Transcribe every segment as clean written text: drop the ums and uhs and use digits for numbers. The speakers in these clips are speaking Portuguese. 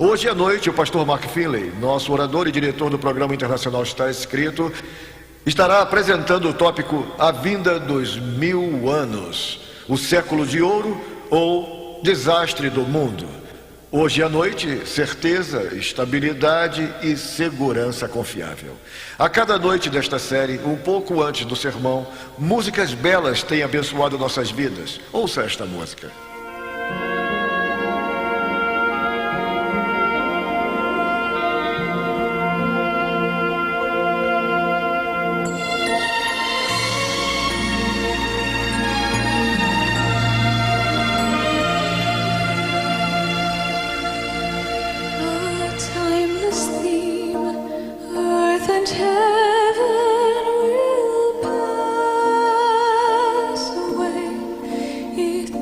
Hoje à noite, o pastor Mark Finley, nosso orador e diretor do programa internacional Está Escrito, estará apresentando o tópico A Vinda dos 1000 Anos, o século de ouro ou desastre do mundo. Hoje à noite, certeza, estabilidade e segurança confiável. A cada noite desta série, um pouco antes do sermão, músicas belas têm abençoado nossas vidas. Ouça esta música.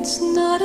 It's not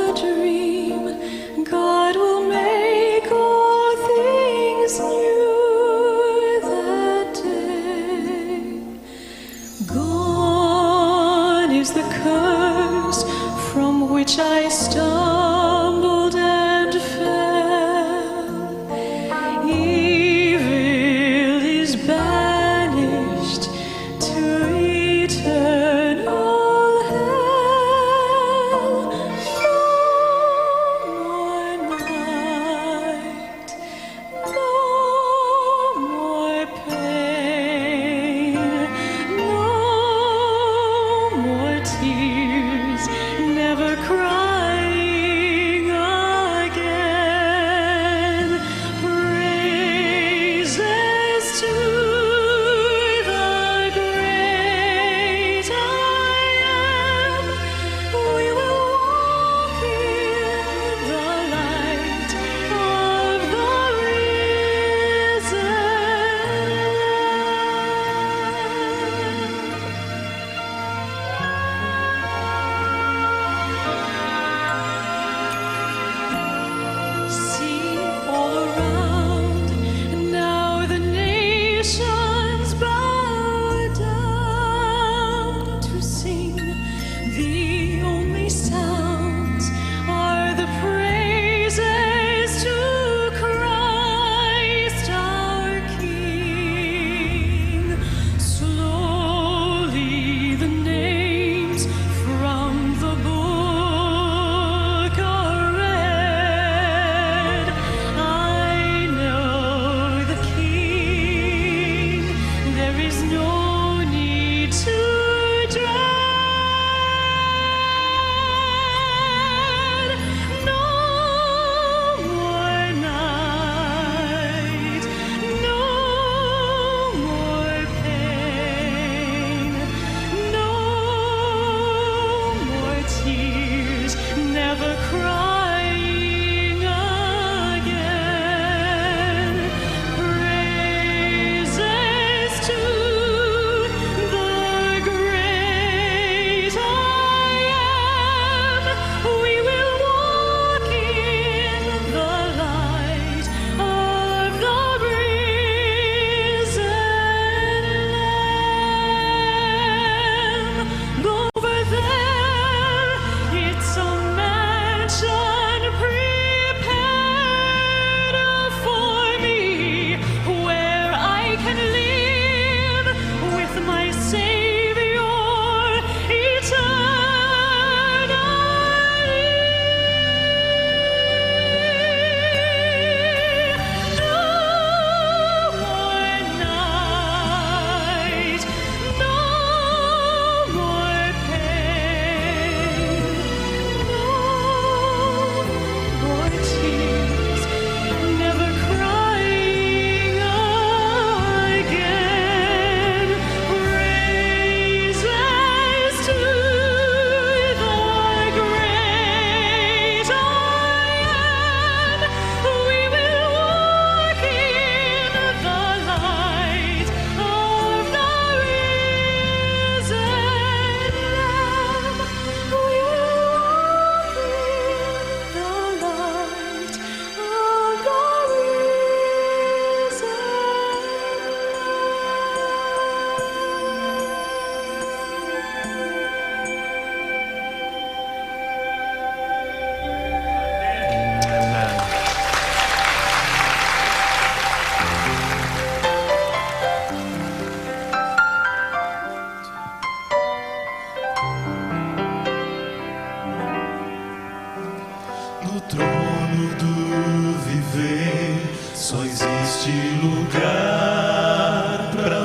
trono do viver só existe lugar para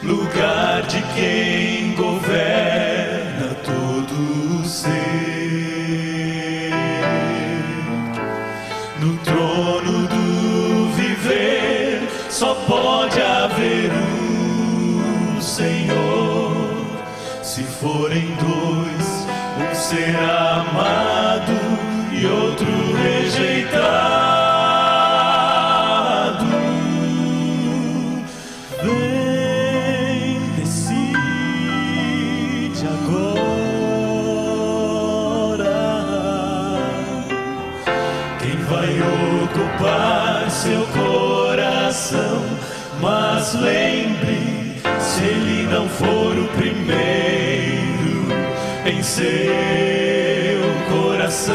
lugar de quem governa todo o ser. No trono do viver só pode haver um Senhor. Se forem dois, um será amado e outro rejeitado. Vem, decide agora quem vai ocupar seu coração. Mas lembre, se ele não for o primeiro em seu coração,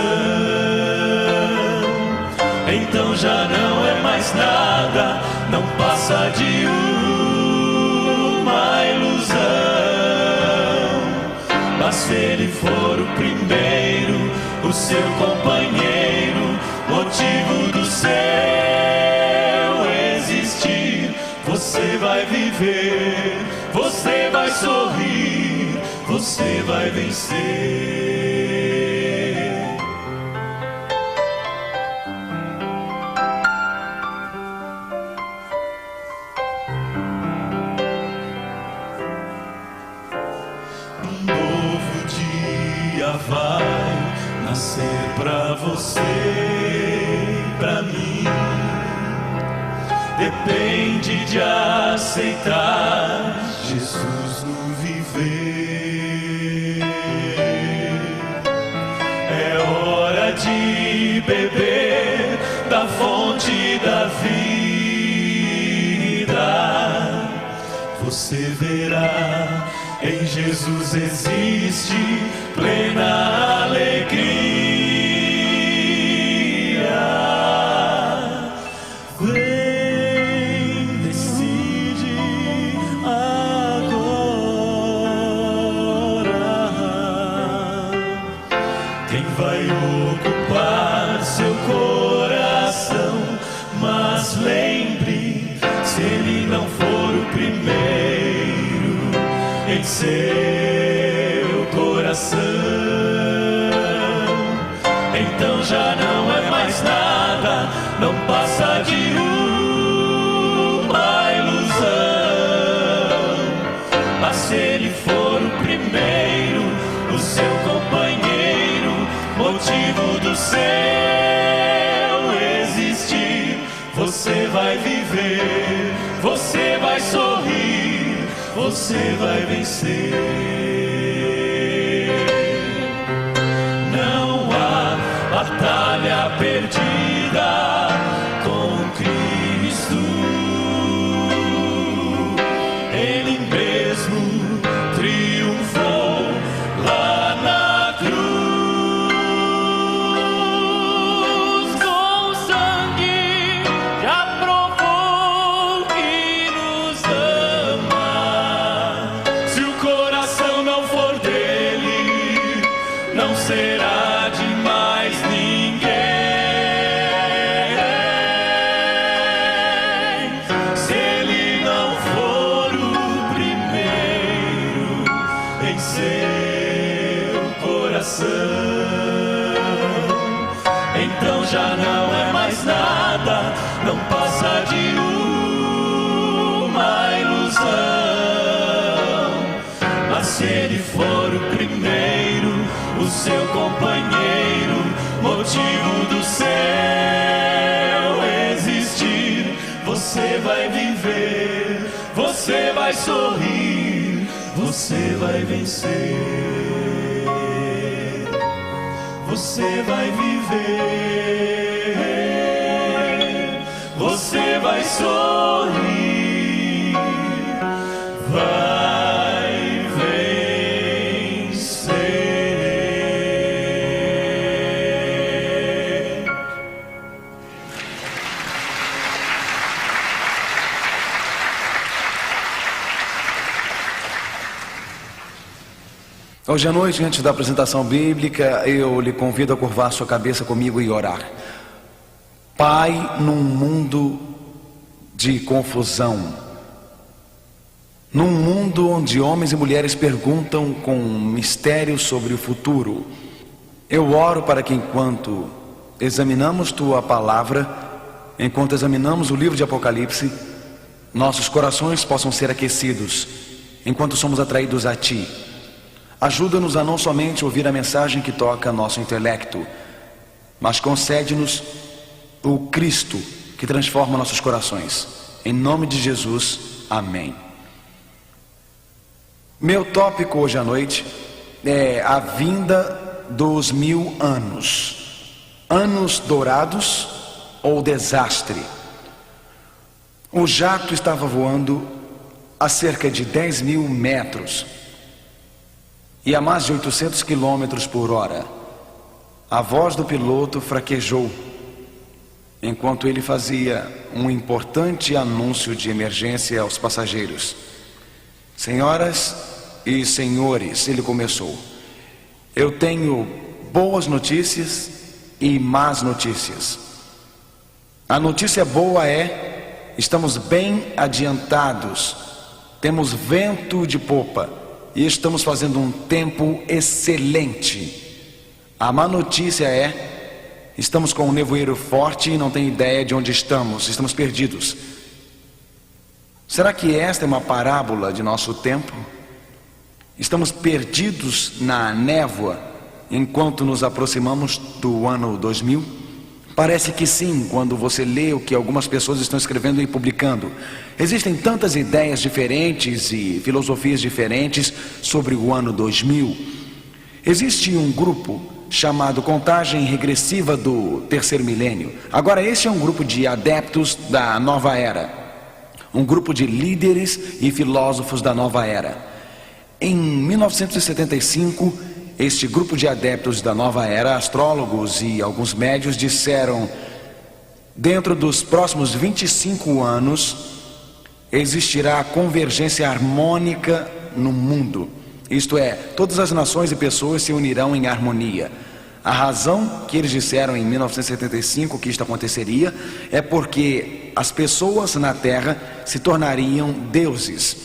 então já não é mais nada, não passa de uma ilusão. Mas se ele for o primeiro, o seu companheiro, motivo do seu existir, você vai viver, você vai sorrir, você vai vencer. Um novo dia vai nascer pra você e pra mim. Depende de aceitar Jesus no viver. É hora de beber da fonte da vida. Você verá, em Jesus existe plena alegria. Vai ocupar seu coração, mas lembre, se ele não for o primeiro em seu coração, então já não é mais nada, não passa de uma ilusão. Mas se ele for o primeiro, o seu companheiro, motivo do seu existir, você vai viver, você vai sorrir, você vai vencer. Não há batalha perdida com Cristo. Ele mesmo triunfou lá na cruz. Será de mais ninguém. Se ele não for o primeiro em seu coração, então já não é mais nada, não passa de uma ilusão. Mas se ele for o primeiro, o seu companheiro, motivo do seu existir, você vai viver, você vai sorrir, você vai vencer. Você vai viver, você vai sorrir, vai vencer. Hoje à noite, antes da apresentação bíblica, eu lhe convido a curvar sua cabeça comigo e orar. Pai, num mundo de confusão, num mundo onde homens e mulheres perguntam com mistério sobre o futuro, eu oro para que enquanto examinamos Tua Palavra, enquanto examinamos o livro de Apocalipse, nossos corações possam ser aquecidos, enquanto somos atraídos a Ti. Ajuda-nos a não somente ouvir a mensagem que toca nosso intelecto, mas concede-nos o Cristo que transforma nossos corações. Em nome de Jesus, amém. Meu tópico hoje à noite é a vinda dos 1000 anos. Anos dourados ou desastre. O jato estava voando a cerca de 10.000 metros e a mais de 800 quilômetros por hora. A voz do piloto fraquejou enquanto ele fazia um importante anúncio de emergência aos passageiros. Senhoras e senhores, ele começou. Eu tenho boas notícias e más notícias. A notícia boa é: estamos bem adiantados, temos vento de popa e estamos fazendo um tempo excelente. A má notícia é: estamos com um nevoeiro forte e não tenho ideia de onde estamos perdidos. Será que esta é uma parábola de nosso tempo? Estamos perdidos na névoa enquanto nos aproximamos do ano 2000? Parece que sim, quando você lê o que algumas pessoas estão escrevendo e publicando. Existem tantas ideias diferentes e filosofias diferentes sobre o ano 2000. Existe um grupo chamado Contagem Regressiva do Terceiro Milênio. Agora, esse é um grupo de adeptos da Nova Era, um grupo de líderes e filósofos da Nova Era. Em 1975, este grupo de adeptos da Nova Era, astrólogos e alguns médios disseram: dentro dos próximos 25 anos existirá convergência harmônica no mundo. Isto é, todas as nações e pessoas se unirão em harmonia. A razão que eles disseram em 1975 que isto aconteceria é porque as pessoas na Terra se tornariam deuses,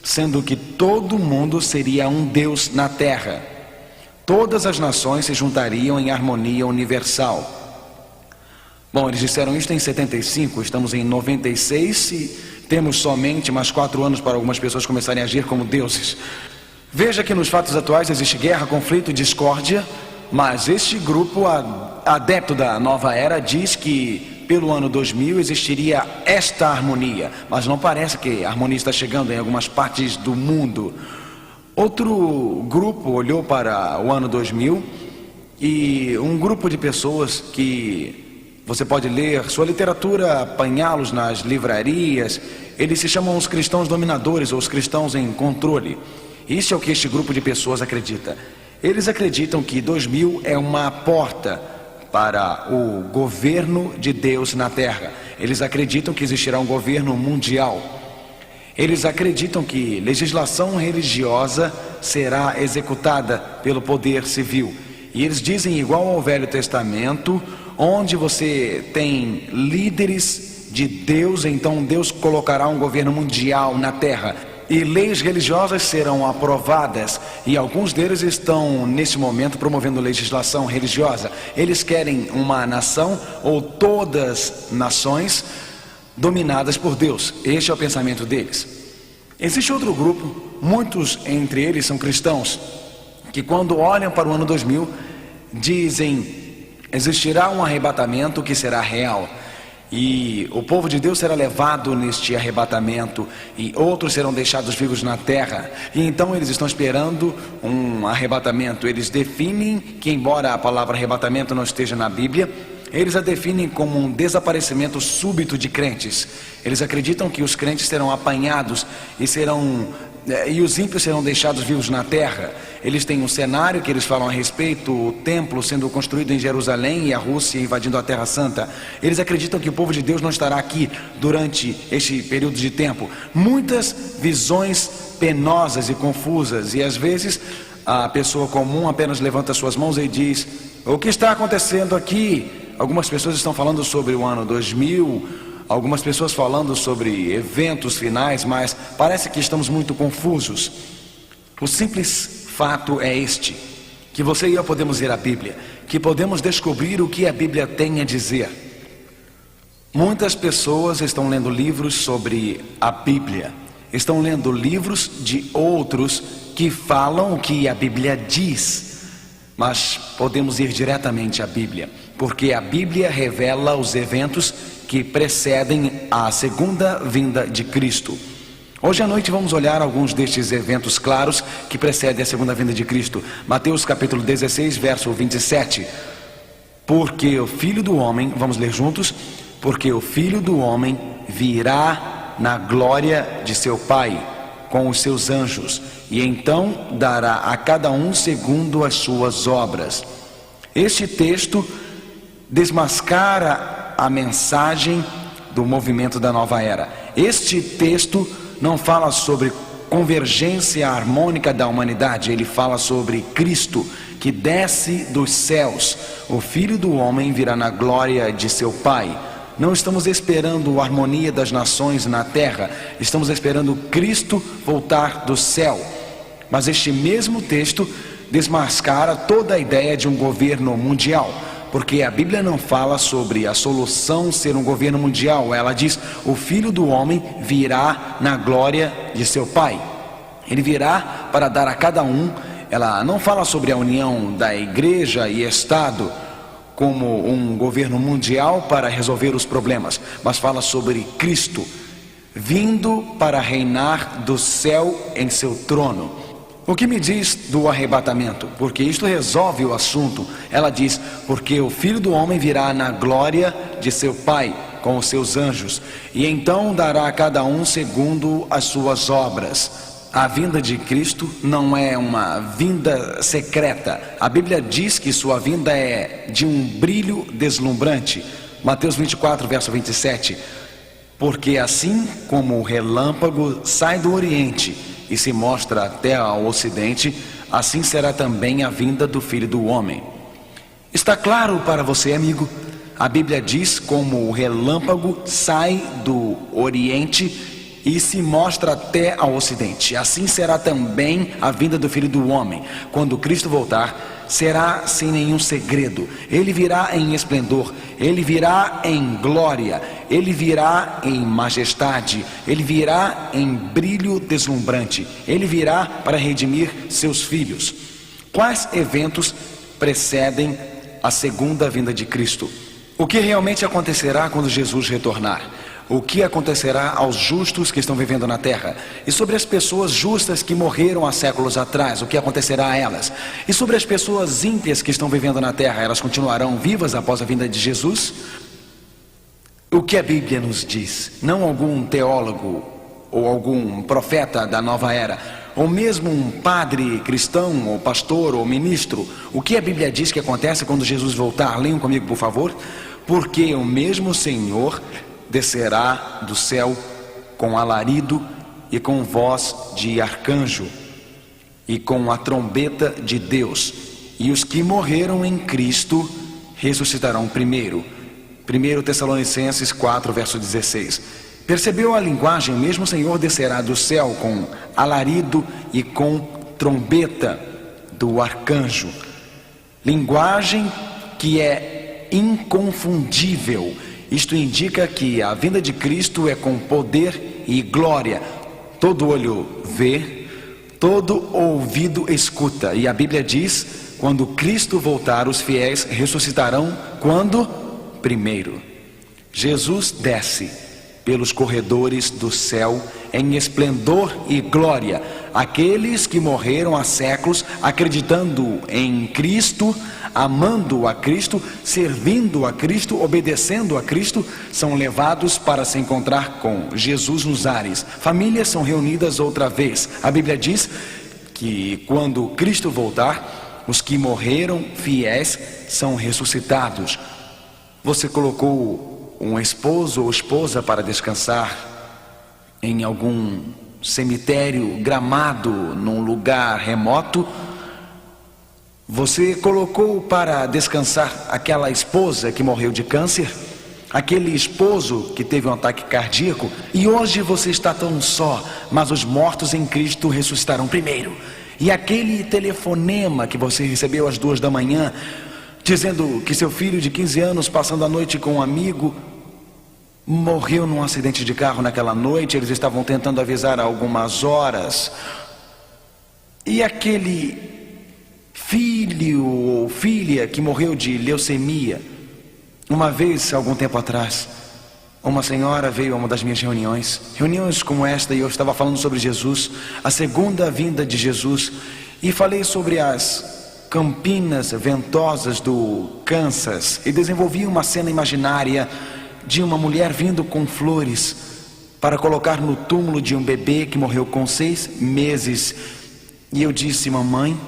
sendo que todo mundo seria um deus na Terra. Todas as nações se juntariam em harmonia universal. Bom, eles disseram isto em 75, estamos em 96 e temos somente mais 4 anos para algumas pessoas começarem a agir como deuses. Veja que nos fatos atuais existe guerra, conflito e discórdia, mas este grupo adepto da Nova Era diz que pelo ano 2000 existiria esta harmonia, mas não parece que a harmonia está chegando em algumas partes do mundo. Outro grupo olhou para o ano 2000 e um grupo de pessoas que você pode ler sua literatura, apanhá-los nas livrarias, eles se chamam os cristãos dominadores ou os cristãos em controle. Isso é o que este grupo de pessoas acredita. Eles acreditam que 2000 é uma porta para o governo de Deus na Terra. Eles acreditam que existirá um governo mundial. Eles acreditam que legislação religiosa será executada pelo poder civil. E eles dizem, igual ao Velho Testamento, onde você tem líderes de Deus, então Deus colocará um governo mundial na Terra. E leis religiosas serão aprovadas, e alguns deles estão neste momento promovendo legislação religiosa. Eles querem uma nação ou todas nações dominadas por Deus. Este é o pensamento deles. Existe outro grupo, muitos entre eles são cristãos, que quando olham para o ano 2000 dizem: existirá um arrebatamento que será real. E o povo de Deus será levado neste arrebatamento e outros serão deixados vivos na terra. E então eles estão esperando um arrebatamento. Eles definem que, embora a palavra arrebatamento não esteja na Bíblia, eles a definem como um desaparecimento súbito de crentes. Eles acreditam que os crentes serão apanhados e os ímpios serão deixados vivos na terra. Eles têm um cenário que eles falam a respeito: o templo sendo construído em Jerusalém e a Rússia invadindo a Terra Santa. Eles acreditam que o povo de Deus não estará aqui durante este período de tempo. Muitas visões penosas e confusas, e às vezes A pessoa comum apenas levanta suas mãos e diz: o que está acontecendo aqui? Algumas pessoas estão falando sobre o ano 2000, algumas pessoas falando sobre eventos finais, mas parece que estamos muito confusos. O simples fato é este: que você e eu podemos ler a Bíblia, que podemos descobrir o que a Bíblia tem a dizer. Muitas pessoas estão lendo livros sobre a Bíblia, estão lendo livros de outros que falam o que a Bíblia diz, mas podemos ir diretamente à Bíblia, porque a Bíblia revela os eventos que precedem a segunda vinda de Cristo. Hoje à noite vamos olhar alguns destes eventos claros que precedem a segunda vinda de Cristo. Mateus capítulo 16, verso 27. Porque o Filho do Homem, vamos ler juntos, porque o Filho do Homem virá na glória de seu Pai com os seus anjos, e então dará a cada um segundo as suas obras. Este texto desmascara a mensagem do movimento da nova era. Este texto não fala sobre convergência harmônica da humanidade, ele fala sobre Cristo que desce dos céus. O Filho do Homem virá na glória de seu Pai. Não estamos esperando a harmonia das nações na terra, estamos esperando Cristo voltar do céu. Mas este mesmo texto desmascara toda a ideia de um governo mundial, porque a Bíblia não fala sobre a solução ser um governo mundial. Ela diz: o Filho do Homem virá na glória de seu Pai. Ele virá para dar a cada um. Ela não fala sobre a união da igreja e Estado como um governo mundial para resolver os problemas, mas fala sobre Cristo vindo para reinar do céu em seu trono. O que me diz do arrebatamento? Porque isto resolve o assunto. Ela diz: porque o Filho do Homem virá na glória de seu Pai com os seus anjos, e então dará a cada um segundo as suas obras. A vinda de Cristo não é uma vinda secreta. A Bíblia diz que sua vinda é de um brilho deslumbrante. Mateus 24, verso 27. Porque assim como o relâmpago sai do Oriente e se mostra até ao Ocidente, assim será também a vinda do Filho do Homem. Está claro para você, amigo? A Bíblia diz como o relâmpago sai do Oriente e se mostra até ao Ocidente. Assim será também a vinda do Filho do Homem. Quando Cristo voltar, será sem nenhum segredo. Ele virá em esplendor, ele virá em glória, ele virá em majestade, ele virá em brilho deslumbrante, ele virá para redimir seus filhos. Quais eventos precedem a segunda vinda de Cristo? O que realmente acontecerá quando Jesus retornar? O que acontecerá aos justos que estão vivendo na terra? E sobre as pessoas justas que morreram há séculos atrás, o que acontecerá a elas? E sobre as pessoas ímpias que estão vivendo na terra, elas continuarão vivas após a vinda de Jesus? O que a Bíblia nos diz? Não algum teólogo ou algum profeta da nova era, ou mesmo um padre cristão, ou pastor, ou ministro. O que a Bíblia diz que acontece quando Jesus voltar? Leiam comigo, por favor. Porque o mesmo Senhor descerá do céu com alarido e com voz de arcanjo e com a trombeta de Deus, e os que morreram em Cristo ressuscitarão primeiro. 1 Tessalonicenses 4, verso 16. Percebeu a linguagem? O mesmo Senhor descerá do céu com alarido e com trombeta do arcanjo. Linguagem que é inconfundível. Isto indica que a vinda de Cristo é com poder e glória. Todo olho vê, todo ouvido escuta. E a Bíblia diz: quando Cristo voltar, os fiéis ressuscitarão quando? Primeiro. Jesus desce pelos corredores do céu em esplendor e glória. Aqueles que morreram há séculos acreditando em Cristo, amando a Cristo, servindo a Cristo, obedecendo a Cristo, são levados para se encontrar com Jesus nos ares. Famílias são reunidas outra vez. A Bíblia diz que quando Cristo voltar, os que morreram fiéis são ressuscitados. Você colocou um esposo ou esposa para descansar em algum cemitério gramado, num lugar remoto? Você colocou para descansar aquela esposa que morreu de câncer, aquele esposo que teve um ataque cardíaco, e hoje você está tão só, mas os mortos em Cristo ressuscitarão primeiro. E aquele telefonema que você recebeu às 2 da manhã, dizendo que seu filho de 15 anos, passando a noite com um amigo, morreu num acidente de carro naquela noite. Eles estavam tentando avisar há algumas horas. E aquele filho ou filha que morreu de leucemia. Uma vez, algum tempo atrás, uma senhora veio a uma das minhas reuniões como esta, e eu estava falando sobre Jesus, a segunda vinda de Jesus, e falei sobre as campinas ventosas do Kansas, e desenvolvi uma cena imaginária de uma mulher vindo com flores para colocar no túmulo de um bebê que morreu com 6 meses. E eu disse: mamãe,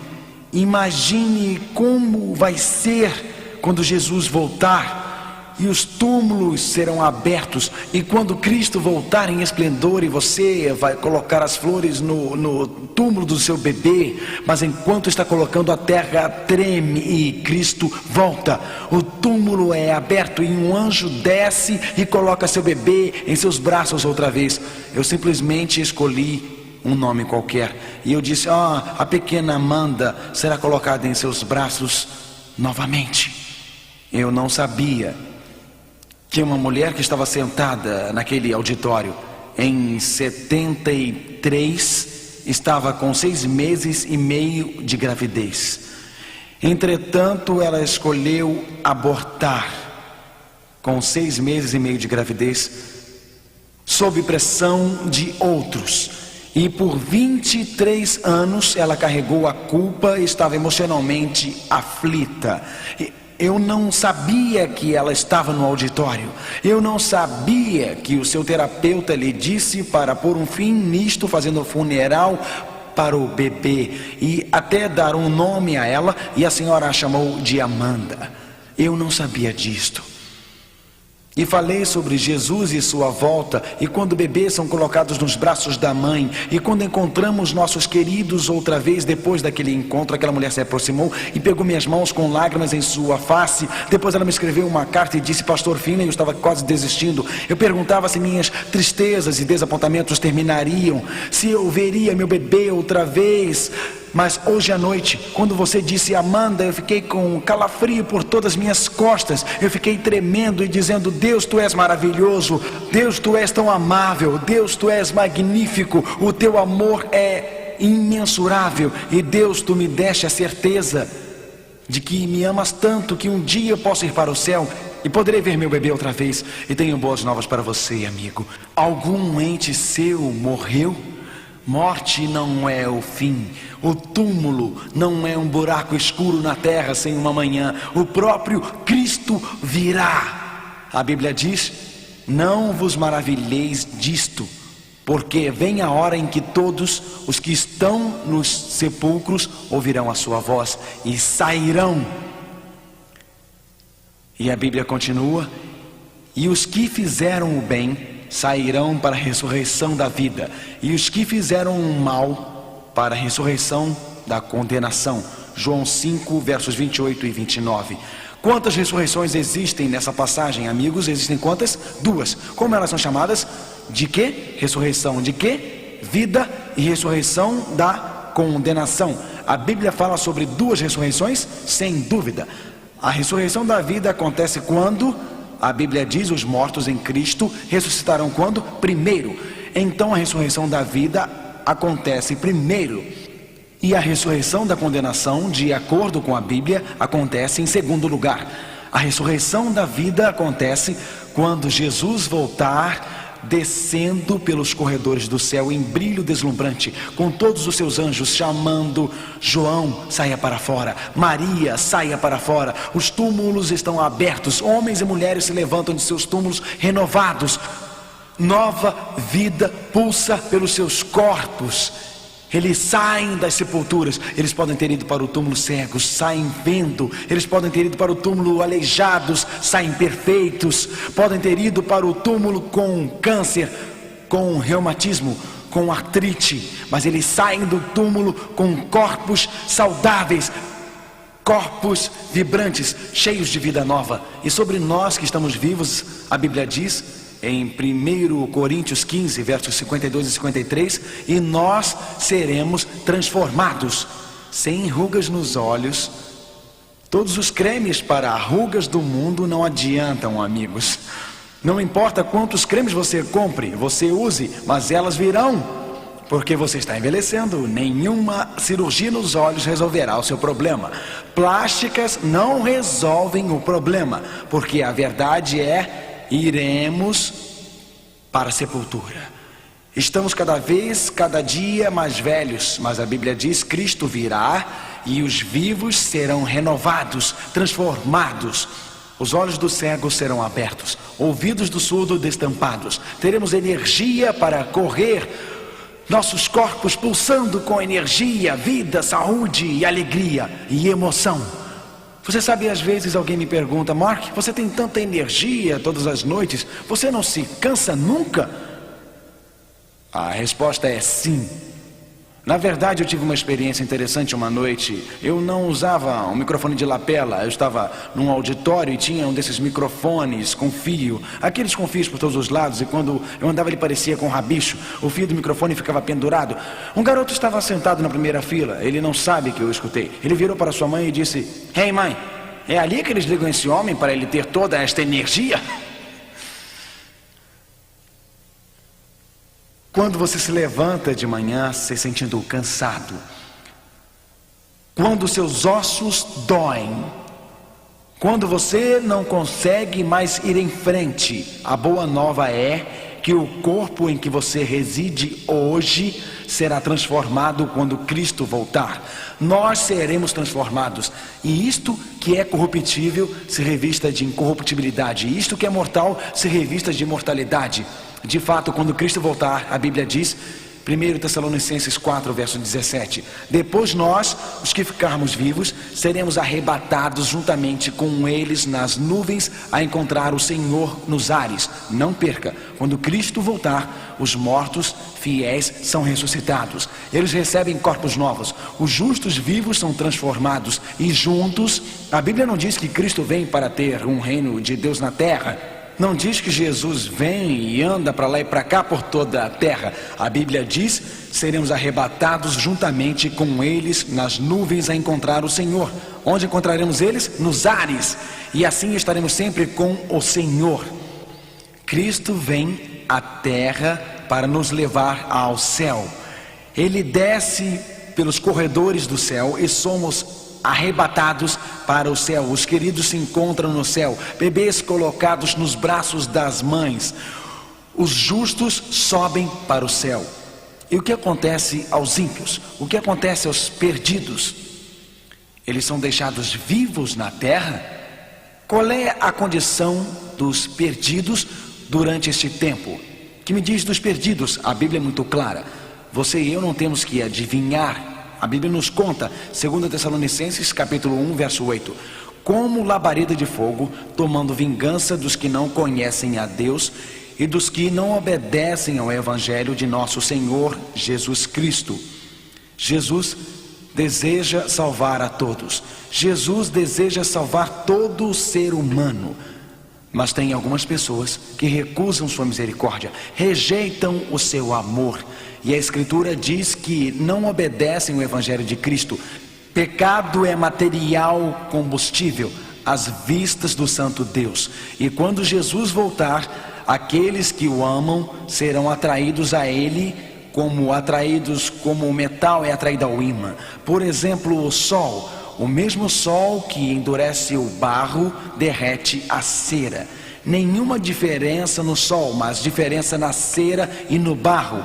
imagine como vai ser quando Jesus voltar, e os túmulos serão abertos, e quando Cristo voltar em esplendor, e você vai colocar as flores no túmulo do seu bebê, mas enquanto está colocando, a terra treme e Cristo volta. O túmulo é aberto e um anjo desce e coloca seu bebê em seus braços outra vez. Eu simplesmente escolhi um nome qualquer, e eu disse: a pequena Amanda será colocada em seus braços novamente. Eu não sabia que uma mulher que estava sentada naquele auditório em 73 estava com 6 meses e meio de gravidez. Entretanto, ela escolheu abortar com 6 meses e meio de gravidez, sob pressão de outros. E por 23 anos ela carregou a culpa e estava emocionalmente aflita. Eu não sabia que ela estava no auditório. Eu não sabia que o seu terapeuta lhe disse para pôr um fim nisto, fazendo funeral para o bebê e até dar um nome a ela, e a senhora a chamou de Amanda. Eu não sabia disto. E falei sobre Jesus e sua volta, e quando bebês são colocados nos braços da mãe, e quando encontramos nossos queridos outra vez. Depois daquele encontro, aquela mulher se aproximou e pegou minhas mãos com lágrimas em sua face. Depois ela me escreveu uma carta e disse: pastor Finney, eu estava quase desistindo. Eu perguntava se minhas tristezas e desapontamentos terminariam, se eu veria meu bebê outra vez. Mas hoje à noite, quando você disse Amanda, eu fiquei com calafrio por todas as minhas costas. Eu fiquei tremendo e dizendo: Deus, tu és maravilhoso. Deus, tu és tão amável. Deus, tu és magnífico. O teu amor é imensurável. E Deus, tu me deste a certeza de que me amas tanto que um dia eu posso ir para o céu e poderei ver meu bebê outra vez. E tenho boas novas para você, amigo. Algum ente seu morreu? Morte não é o fim. O túmulo não é um buraco escuro na terra sem uma manhã. O próprio Cristo virá. A Bíblia diz: não vos maravilheis disto, porque vem a hora em que todos os que estão nos sepulcros ouvirão a sua voz e sairão. E a Bíblia continua: e os que fizeram o bem sairão para a ressurreição da vida, e os que fizeram o mal para a ressurreição da condenação. João 5, versos 28 e 29. Quantas ressurreições existem nessa passagem, amigos? Existem quantas? 2. Como elas são chamadas? De quê? Ressurreição de quê? Vida, e ressurreição da condenação. A Bíblia fala sobre 2 ressurreições, sem dúvida. A ressurreição da vida acontece quando? A Bíblia diz: os mortos em Cristo ressuscitarão quando? Primeiro. Então a ressurreição da vida acontece primeiro. E a ressurreição da condenação, de acordo com a Bíblia, acontece em segundo lugar. A ressurreição da vida acontece quando Jesus voltar, descendo pelos corredores do céu em brilho deslumbrante, com todos os seus anjos chamando: João, saia para fora, Maria, saia para fora. Os túmulos estão abertos, homens e mulheres se levantam de seus túmulos renovados. Nova vida pulsa pelos seus corpos. Eles saem das sepulturas. Eles podem ter ido para o túmulo cegos, saem vendo. Eles podem ter ido para o túmulo aleijados, saem perfeitos. Podem ter ido para o túmulo com câncer, com reumatismo, com artrite, mas eles saem do túmulo com corpos saudáveis. corpos vibrantes, cheios de vida nova. E sobre nós que estamos vivos, a Bíblia diz em 1 Coríntios 15, versos 52 e 53, e nós seremos transformados, sem rugas nos olhos. Todos os cremes para rugas do mundo não adiantam, amigos. Não importa quantos cremes você compre, você use, mas elas virão, porque você está envelhecendo. Nenhuma cirurgia nos olhos resolverá o seu problema. Plásticas não resolvem o problema, porque a verdade é, iremos para a sepultura. Estamos cada dia mais velhos, mas a Bíblia diz, Cristo virá e os vivos serão renovados, transformados. Os olhos do cego serão abertos, ouvidos do surdo destampados. Teremos energia para correr, nossos corpos pulsando com energia, vida, saúde e alegria e emoção. Você sabe, às vezes alguém me pergunta, Mark, você tem tanta energia todas as noites, você não se cansa nunca? A resposta é sim. Na verdade, eu tive uma experiência interessante uma noite. Eu não usava um microfone de lapela. Eu estava num auditório e tinha um desses microfones com fio, aqueles com fios por todos os lados, e quando eu andava ele parecia com um rabicho. O fio do microfone ficava pendurado. Um garoto estava sentado na primeira fila. Ele não sabe que eu escutei. Ele virou para sua mãe e disse, Hey mãe, é ali que eles ligam esse homem para ele ter toda esta energia? Quando você se levanta de manhã se sentindo cansado, quando seus ossos doem, quando você não consegue mais ir em frente, a boa nova é que o corpo em que você reside hoje será transformado quando Cristo voltar. Nós seremos transformados, e isto que é corruptível se revista de incorruptibilidade, e isto que é mortal se revista de imortalidade. De fato, quando Cristo voltar, a Bíblia diz, 1 Tessalonicenses 4, verso 17, depois nós, os que ficarmos vivos, seremos arrebatados juntamente com eles nas nuvens a encontrar o Senhor nos ares. Não perca, quando Cristo voltar, os mortos fiéis são ressuscitados. Eles recebem corpos novos. Os justos vivos são transformados e juntos, a Bíblia não diz que Cristo vem para ter um reino de Deus na terra. Não diz que Jesus vem e anda para lá e para cá por toda a terra. A Bíblia diz, seremos arrebatados juntamente com eles nas nuvens a encontrar o Senhor. Onde encontraremos eles? Nos ares. E assim estaremos sempre com o Senhor. Cristo vem à terra para nos levar ao céu. Ele desce pelos corredores do céu e somos arrebatados para o céu. Os queridos se encontram no céu, bebês colocados nos braços das mães. Os justos sobem para o céu. E o que acontece aos ímpios? O que acontece aos perdidos? Eles são deixados vivos na terra? Qual é a condição dos perdidos durante este tempo? Que me diz dos perdidos? A Bíblia é muito clara. Você e eu não temos que adivinhar. A Bíblia nos conta, 2 Tessalonicenses capítulo 1, verso 8, como labareda de fogo, tomando vingança dos que não conhecem a Deus e dos que não obedecem ao Evangelho de nosso Senhor Jesus Cristo. Jesus deseja salvar a todos. Jesus deseja salvar todo o ser humano. Mas tem algumas pessoas que recusam sua misericórdia, rejeitam o seu amor. E a Escritura diz que não obedecem o Evangelho de Cristo. Pecado é material combustível às vistas do Santo Deus. E quando Jesus voltar, aqueles que o amam serão atraídos a Ele como o metal é atraído ao ímã. Por exemplo, o sol. O mesmo sol que endurece o barro derrete a cera. Nenhuma diferença no sol, mas diferença na cera e no barro.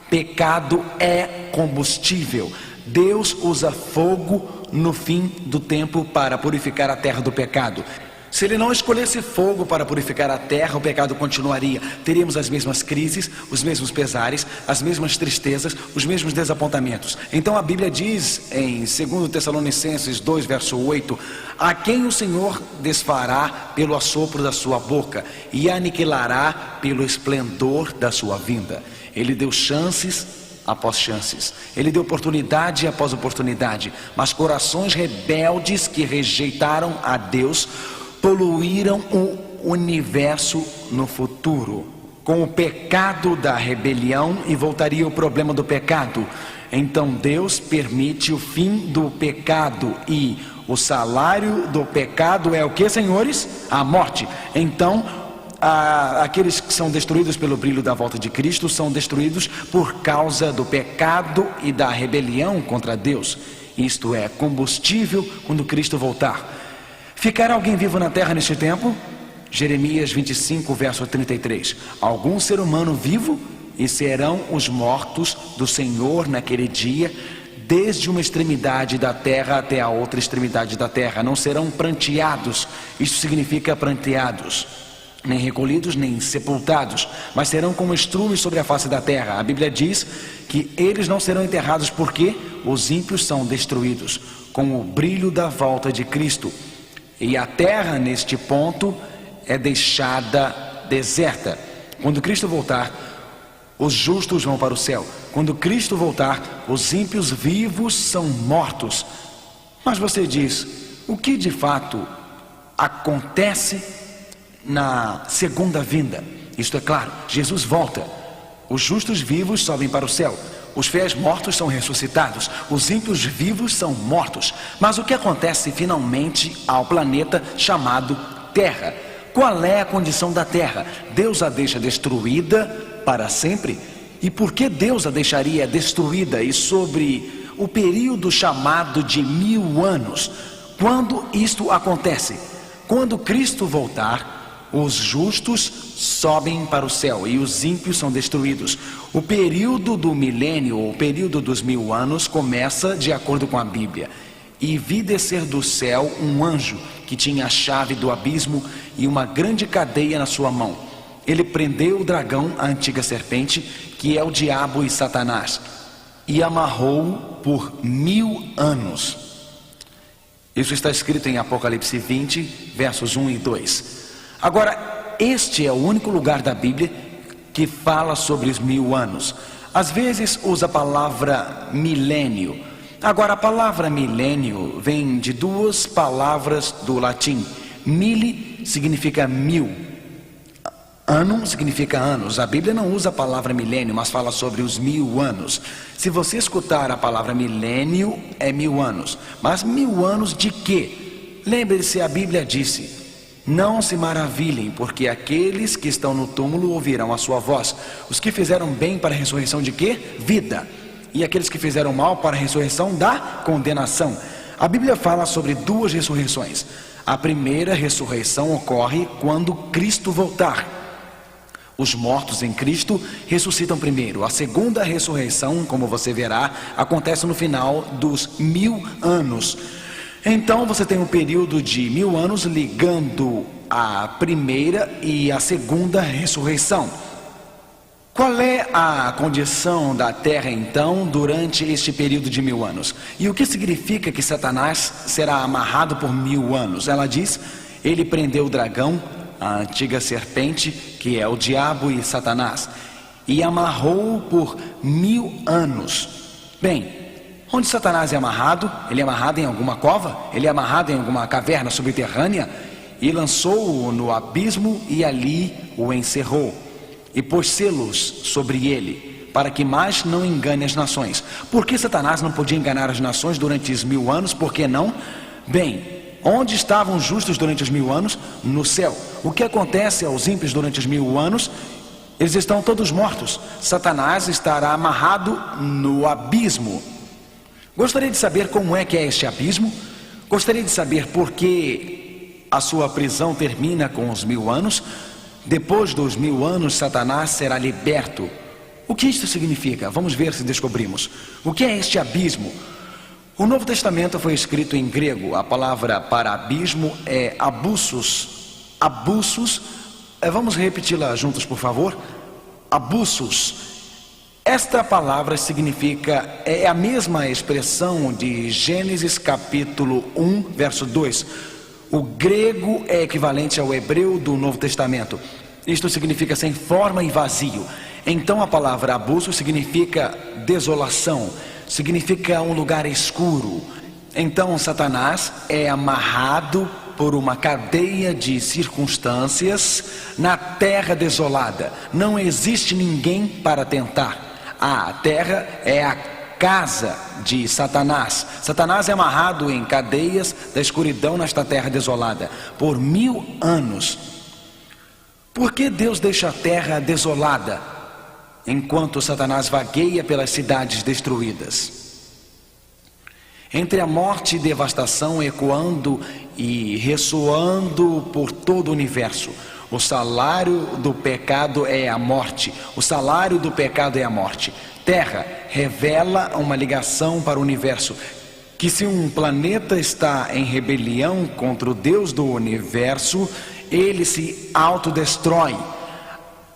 Pecado é combustível. Deus usa fogo no fim do tempo para purificar a terra do pecado. Se Ele não escolhesse fogo para purificar a terra, o pecado continuaria. Teríamos as mesmas crises, os mesmos pesares, as mesmas tristezas, os mesmos desapontamentos. Então a Bíblia diz em 2 Tessalonicenses 2, verso 8, a quem o Senhor desfará pelo assopro da sua boca e aniquilará pelo esplendor da sua vinda. Ele deu chances após chances. Ele deu oportunidade após oportunidade, mas corações rebeldes que rejeitaram a Deus poluíram o universo no futuro com o pecado da rebelião, e voltaria o problema do pecado. Então Deus permite o fim do pecado, e o salário do pecado é o que, senhores? A morte. Então aqueles que são destruídos pelo brilho da volta de Cristo são destruídos por causa do pecado e da rebelião contra Deus. Isto é combustível quando Cristo voltar. Ficará alguém vivo na terra neste tempo? Jeremias 25, verso 33. Algum ser humano vivo? E serão os mortos do Senhor naquele dia, desde uma extremidade da terra até a outra extremidade da terra. Não serão pranteados. Isso significa pranteados, nem recolhidos, nem sepultados, mas serão como estrumes sobre a face da terra. A Bíblia diz que eles não serão enterrados, porque os ímpios são destruídos com o brilho da volta de Cristo. E a terra, neste ponto, é deixada deserta. Quando Cristo voltar, os justos vão para o céu. Quando Cristo voltar, os ímpios vivos são mortos. Mas você diz, o que de fato acontece na segunda vinda? Isto é claro, Jesus volta. Os justos vivos sobem para o céu. Os fiéis mortos são ressuscitados. Os ímpios vivos são mortos. Mas o que acontece finalmente ao planeta chamado Terra? Qual é a condição da terra? Deus a deixa destruída para sempre? E por que Deus a deixaria destruída? E sobre o período chamado de 1000 anos? Quando isto acontece? Quando Cristo voltar, os justos sobem para o céu e os ímpios são destruídos. O período do milênio, ou o período dos 1000 anos, começa de acordo com a Bíblia. E vi descer do céu um anjo que tinha a chave do abismo e uma grande cadeia na sua mão. Ele prendeu o dragão, a antiga serpente, que é o diabo e Satanás, e amarrou-o por 1000 anos. Isso está escrito em Apocalipse 20, versos 1 e 2. Agora, este é o único lugar da Bíblia que fala sobre os 1000 anos. Às vezes usa a palavra milênio. Agora, a palavra milênio vem de duas palavras do latim. Mille significa 1000. Annum significa anos. A Bíblia não usa a palavra milênio, mas fala sobre os 1000 anos. Se você escutar a palavra milênio, é 1000 anos. Mas 1000 anos de quê? Lembre-se, a Bíblia disse: não se maravilhem, porque aqueles que estão no túmulo ouvirão a sua voz. Os que fizeram bem para a ressurreição de quê? Vida. E aqueles que fizeram mal para a ressurreição da condenação. A Bíblia fala sobre duas ressurreições. A primeira ressurreição ocorre quando Cristo voltar. Os mortos em Cristo ressuscitam primeiro. A segunda ressurreição, como você verá, acontece no final dos 1000 anos. Então você tem um período de 1000 anos ligando a primeira e a segunda ressurreição. Qual é a condição da terra então durante este período de 1000 anos? E o que significa que Satanás será amarrado por 1000 anos? Ela diz: ele prendeu o dragão, a antiga serpente, que é o diabo e Satanás, e amarrou-o por 1000 anos. Bem, onde Satanás é amarrado? Ele é amarrado em alguma cova? Ele é amarrado em alguma caverna subterrânea? E lançou-o no abismo e ali o encerrou. E pôs selos sobre ele, para que mais não engane as nações. Por que Satanás não podia enganar as nações durante os 1000 anos? Por que não? Bem, onde estavam os justos durante os 1000 anos? No céu. O que acontece aos ímpios durante os 1000 anos? Eles estão todos mortos. Satanás estará amarrado no abismo. Gostaria de saber como é que é este abismo? Gostaria de saber por que a sua prisão termina com os 1000 anos? Depois dos 1000 anos, Satanás será liberto. O que isto significa? Vamos ver se descobrimos. O que é este abismo? O Novo Testamento foi escrito em grego. A palavra para abismo é abussos. Abussos, vamos repeti-la juntos, por favor. Abussos. Esta palavra significa, é a mesma expressão de Gênesis capítulo 1, verso 2. O grego é equivalente ao hebreu do Novo Testamento. Isto significa sem forma e vazio. Então a palavra abuso significa desolação, significa um lugar escuro. Então Satanás é amarrado por uma cadeia de circunstâncias na terra desolada. Não existe ninguém para tentar. A terra é a casa de Satanás. Satanás é amarrado em cadeias da escuridão nesta terra desolada por 1000 anos. Por que Deus deixa a terra desolada enquanto Satanás vagueia pelas cidades destruídas? Entre a morte e devastação ecoando e ressoando por todo o universo, o salário do pecado é a morte. O salário do pecado é a morte. Terra revela uma ligação para o universo, que se um planeta está em rebelião contra o Deus do universo, ele se autodestrói.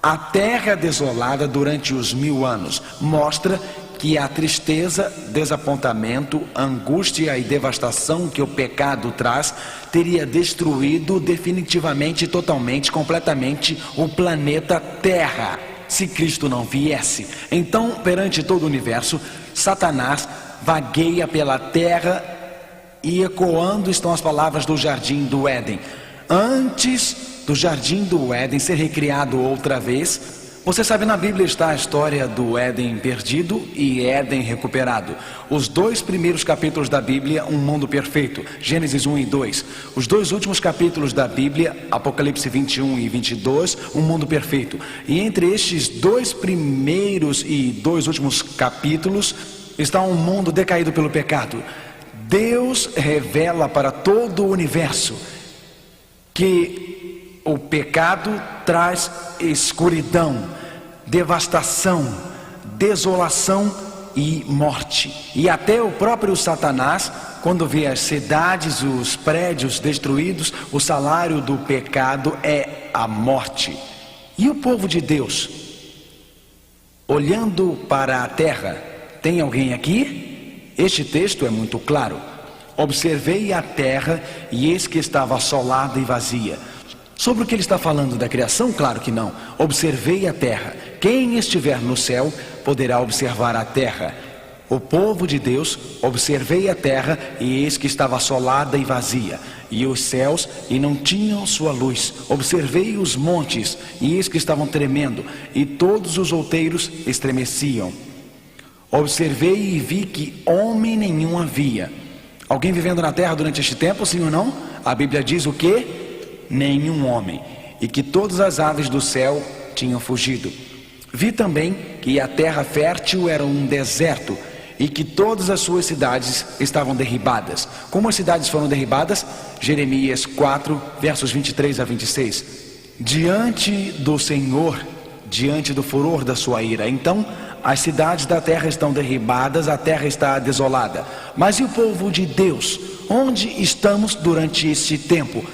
A terra desolada durante os 1000 anos mostra que a tristeza, desapontamento, angústia e devastação que o pecado traz teria destruído definitivamente, totalmente, completamente o planeta Terra, se Cristo não viesse. Então, perante todo o universo, Satanás vagueia pela terra e ecoando estão as palavras do Jardim do Éden. Antes do Jardim do Éden ser recriado outra vez, você sabe, na Bíblia está a história do Éden perdido e Éden recuperado. Os 2 primeiros capítulos da Bíblia, um mundo perfeito, Gênesis 1 e 2. Os 2 últimos capítulos da Bíblia, Apocalipse 21 e 22, um mundo perfeito. E entre estes 2 primeiros e 2 últimos capítulos está um mundo decaído pelo pecado. Deus revela para todo o universo que o pecado traz escuridão, devastação, desolação e morte. E até o próprio Satanás, quando vê as cidades, os prédios destruídos, o salário do pecado é a morte. E o povo de Deus, olhando para a terra, tem alguém aqui? Este texto é muito claro. Observei a terra e eis que estava assolada e vazia. Sobre o que ele está falando da criação? Claro que não. Observei a terra. Quem estiver no céu poderá observar a terra. O povo de Deus, observei a terra e eis que estava assolada e vazia. E os céus e não tinham sua luz. Observei os montes e eis que estavam tremendo. E todos os outeiros estremeciam. Observei e vi que homem nenhum havia. Alguém vivendo na terra durante este tempo, sim ou não? A Bíblia diz o quê? Nenhum homem, e que todas as aves do céu tinham fugido. Vi também que a terra fértil era um deserto, e que todas as suas cidades estavam derribadas. Como as cidades foram derribadas? Jeremias 4, versos 23 a 26. Diante do Senhor, diante do furor da sua ira, então as cidades da terra estão derribadas, a terra está desolada. Mas e o povo de Deus? Onde estamos durante este tempo?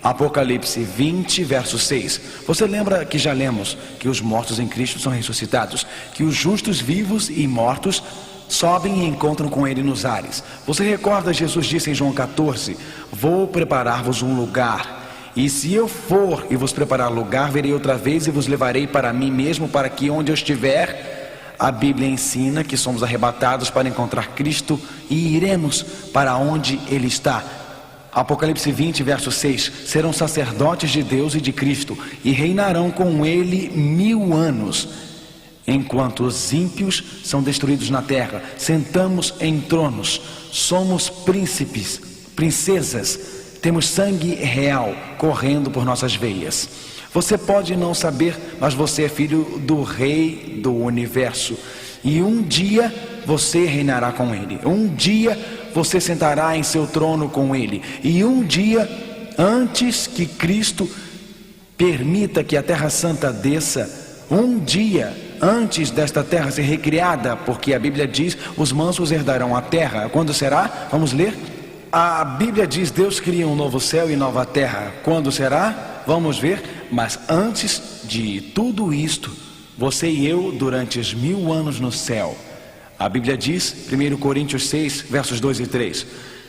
Apocalipse 20, verso 6. Você lembra que já lemos que os mortos em Cristo são ressuscitados, que os justos vivos e mortos sobem e encontram com Ele nos ares. Você recorda, Jesus disse em João 14, vou preparar-vos um lugar, e se eu for e vos preparar lugar, verei outra vez e vos levarei para mim mesmo, para que onde eu estiver, a Bíblia ensina que somos arrebatados para encontrar Cristo e iremos para onde Ele está. Apocalipse 20, verso 6, serão sacerdotes de Deus e de Cristo, e reinarão com Ele 1000 anos, enquanto os ímpios são destruídos na terra. Sentamos em tronos, somos príncipes, princesas, temos sangue real correndo por nossas veias. Você pode não saber, mas você é filho do Rei do Universo, e um dia você reinará com Ele. Um dia você sentará em seu trono com Ele. E um dia, antes que Cristo permita que a Terra Santa desça, um dia antes desta terra ser recriada, porque a Bíblia diz, os mansos herdarão a terra. Quando será? Vamos ler? A Bíblia diz, Deus cria um novo céu e nova terra. Quando será? Vamos ver. Mas antes de tudo isto, você e eu, durante os 1000 anos no céu, a Bíblia diz, 1 Coríntios 6, versos 2 e 3,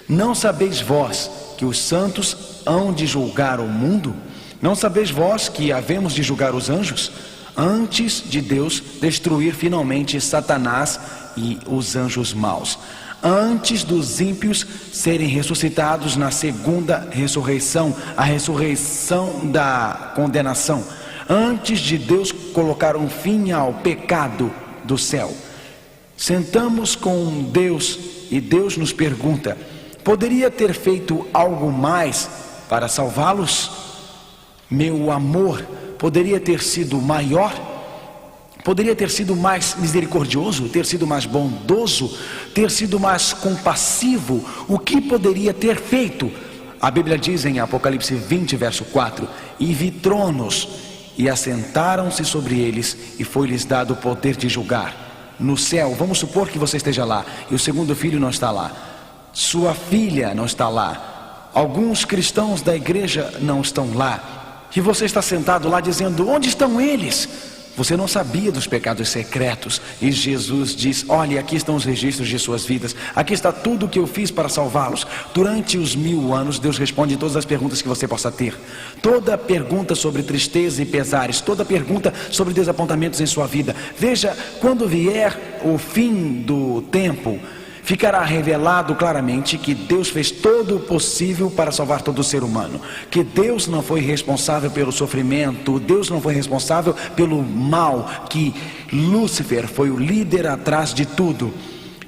não sabeis vós que os santos hão de julgar o mundo? Não sabeis vós que havemos de julgar os anjos? antes de Deus destruir finalmente Satanás e os anjos maus. Antes dos ímpios serem ressuscitados na segunda ressurreição, a ressurreição da condenação. Antes de Deus colocar um fim ao pecado do céu. Sentamos com Deus e Deus nos pergunta: poderia ter feito algo mais para salvá-los? Meu amor poderia ter sido maior? Poderia ter sido mais misericordioso, ter sido mais bondoso, ter sido mais compassivo? O que poderia ter feito? A Bíblia diz em Apocalipse 20, verso 4: e vi tronos, e assentaram-se sobre eles, e foi-lhes dado o poder de julgar. No céu, vamos supor que você esteja lá, e o segundo filho não está lá, sua filha não está lá, alguns cristãos da igreja não estão lá, e você está sentado lá dizendo: onde estão eles? Você não sabia dos pecados secretos. E Jesus diz: olha, aqui estão os registros de suas vidas, aqui está tudo o que eu fiz para salvá-los. Durante os 1000 anos, Deus responde todas as perguntas que você possa ter. Toda pergunta sobre tristeza e pesares, toda pergunta sobre desapontamentos em sua vida. Veja, quando vier o fim do tempo, ficará revelado claramente que Deus fez todo o possível para salvar todo ser humano, que Deus não foi responsável pelo sofrimento, Deus não foi responsável pelo mal, que Lúcifer foi o líder atrás de tudo.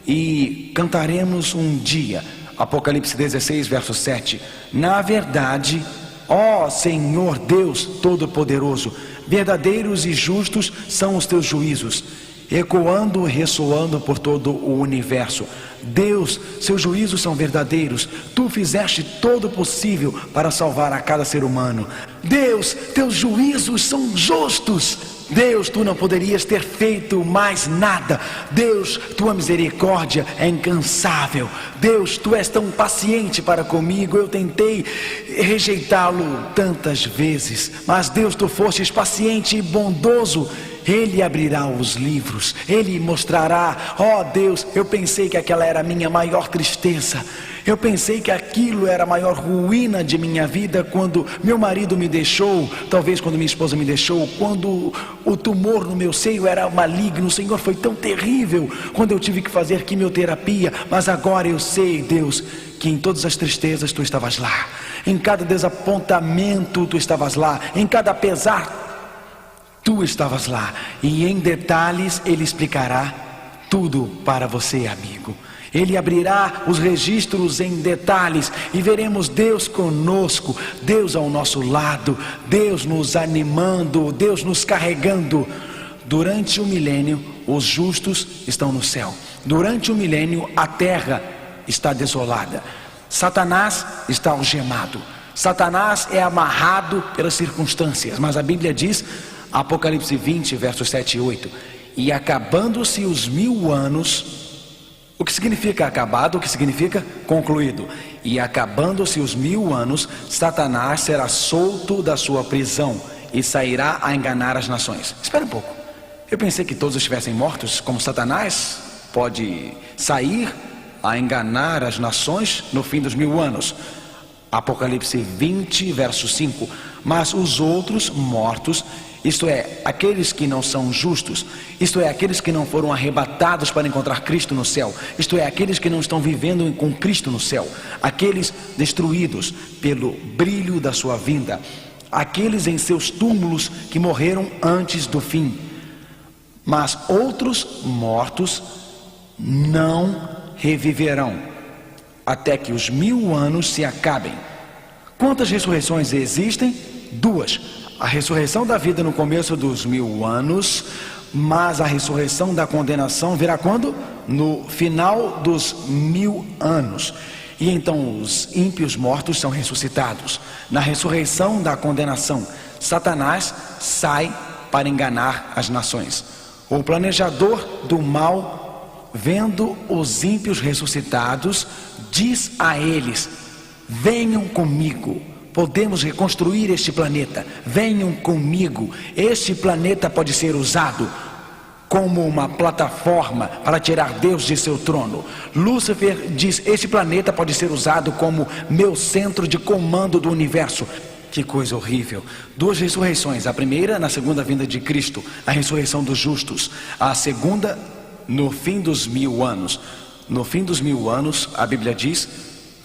E cantaremos um dia, Apocalipse 16, verso 7: na verdade, ó Senhor Deus Todo-Poderoso, verdadeiros e justos são os teus juízos, ecoando e ressoando por todo o universo. Deus, seus juízos são verdadeiros. Tu fizeste todo o possível para salvar a cada ser humano. Deus, teus juízos são justos. Deus, tu não poderias ter feito mais nada. Deus, tua misericórdia é incansável. Deus, tu és tão paciente para comigo. Eu tentei rejeitá-lo tantas vezes, mas Deus, tu fostes paciente e bondoso. Ele abrirá os livros, Ele mostrará: ó Deus, eu pensei que aquela era a minha maior tristeza, eu pensei que aquilo era a maior ruína de minha vida, quando meu marido me deixou, talvez quando minha esposa me deixou, quando o tumor no meu seio era maligno. Senhor, foi tão terrível quando eu tive que fazer quimioterapia, mas agora eu sei, Deus, que em todas as tristezas tu estavas lá, em cada desapontamento tu estavas lá, em cada pesar tu estavas lá, e em detalhes Ele explicará tudo para você, amigo. Ele abrirá os registros em detalhes e veremos Deus conosco, Deus ao nosso lado, Deus nos animando, Deus nos carregando. Durante o milênio, os justos estão no céu. Durante o milênio, a terra está desolada. Satanás está algemado. Satanás é amarrado pelas circunstâncias, mas a Bíblia diz, Apocalipse 20, versos 7 e 8: e acabando-se os 1000 anos. O que significa acabado? O que significa concluído? E acabando-se os 1000 anos, Satanás será solto da sua prisão e sairá a enganar as nações. Espera um pouco, eu pensei que todos estivessem mortos, como Satanás pode sair a enganar as nações no fim dos 1000 anos. Apocalipse 20, verso 5: mas os outros mortos, isto é, aqueles que não são justos, isto é, aqueles que não foram arrebatados para encontrar Cristo no céu, isto é, aqueles que não estão vivendo com Cristo no céu, aqueles destruídos pelo brilho da sua vinda, aqueles em seus túmulos que morreram antes do fim. Mas outros mortos não reviverão até que os 1000 anos se acabem. Quantas ressurreições existem? 2. A ressurreição da vida no começo dos 1000 anos, mas a ressurreição da condenação virá quando? No final dos 1000 anos. E então os ímpios mortos são ressuscitados. Na ressurreição da condenação, Satanás sai para enganar as nações. O planejador do mal, vendo os ímpios ressuscitados, diz a eles: venham comigo. Podemos reconstruir este planeta. Venham comigo. Este planeta pode ser usado como uma plataforma para tirar Deus de seu trono. Lúcifer diz: este planeta pode ser usado como meu centro de comando do universo. Que coisa horrível. 2 ressurreições. A primeira na segunda vinda de Cristo, a ressurreição dos justos. A segunda no fim dos 1000 anos. No fim dos 1000 anos, a Bíblia diz,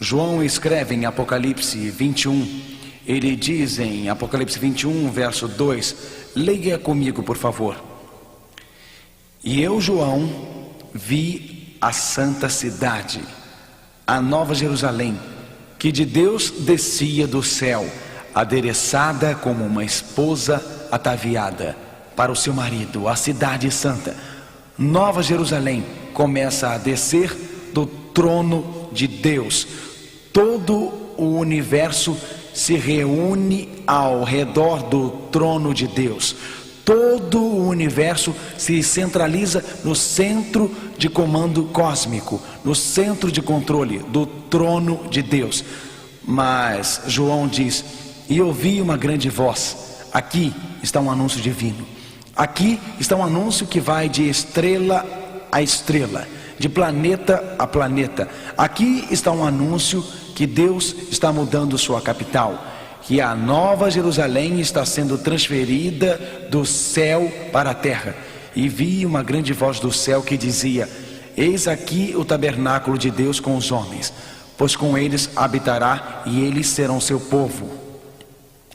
João escreve em Apocalipse 21, ele diz em Apocalipse 21, verso 2, leia comigo por favor. E eu, João, vi a santa cidade, a nova Jerusalém, que de Deus descia do céu, adereçada como uma esposa ataviada para o seu marido. A cidade santa, Nova Jerusalém, começa a descer do trono de Deus. Todo o universo se reúne ao redor do trono de Deus. Todo o universo se centraliza no centro de comando cósmico, no centro de controle do trono de Deus. Mas João diz, e ouvi uma grande voz. Aqui está um anúncio divino. Aqui está um anúncio que vai de estrela a estrela, de planeta a planeta. Aqui está um anúncio que Deus está mudando sua capital, que a Nova Jerusalém está sendo transferida do céu para a terra. E vi uma grande voz do céu que dizia, eis aqui o tabernáculo de Deus com os homens, pois com eles habitará e eles serão seu povo.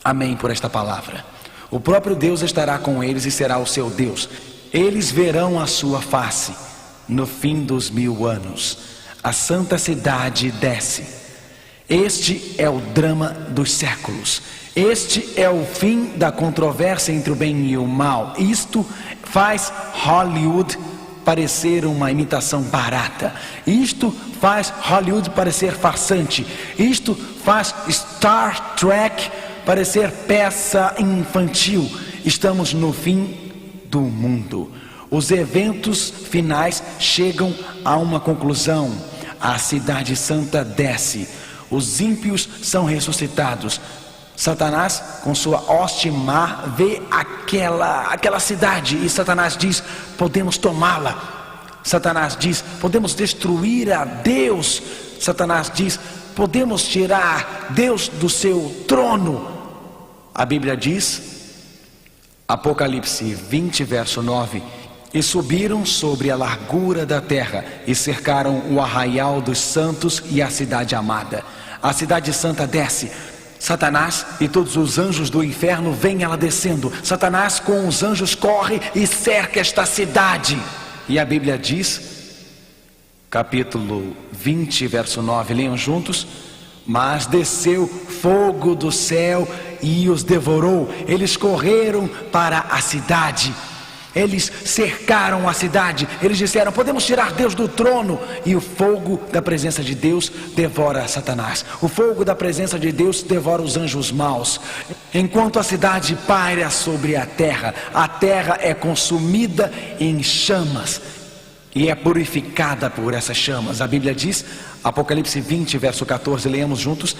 Amém por esta palavra. O próprio Deus estará com eles e será o seu Deus. Eles verão a sua face no fim dos 1000 anos. A santa cidade desce. Este é o drama dos séculos. Este é o fim da controvérsia entre o bem e o mal. Isto faz Hollywood parecer uma imitação barata. Isto faz Hollywood parecer farsante. Isto faz Star Trek parecer peça infantil. Estamos no fim do mundo. Os eventos finais chegam a uma conclusão. A cidade santa desce. Os ímpios são ressuscitados. Satanás, com sua hoste má, vê aquela cidade e Satanás diz, podemos tomá-la. Satanás diz, podemos destruir a Deus. Satanás diz, podemos tirar Deus do seu trono. A Bíblia diz, Apocalipse 20, verso 9, e subiram sobre a largura da terra e cercaram o arraial dos santos e a cidade amada. A cidade santa desce. Satanás e todos os anjos do inferno veem ela descendo. Satanás com os anjos corre e cerca esta cidade. E a Bíblia diz, capítulo 20, verso 9, leiam juntos, mas desceu fogo do céu e os devorou. Eles correram para a cidade. Eles cercaram a cidade. Eles disseram, podemos tirar Deus do trono. E o fogo da presença de Deus devora Satanás. O fogo da presença de Deus devora os anjos maus. Enquanto a cidade paira sobre a terra é consumida em chamas e é purificada por essas chamas. A Bíblia diz, Apocalipse 20, verso 14, leamos juntos,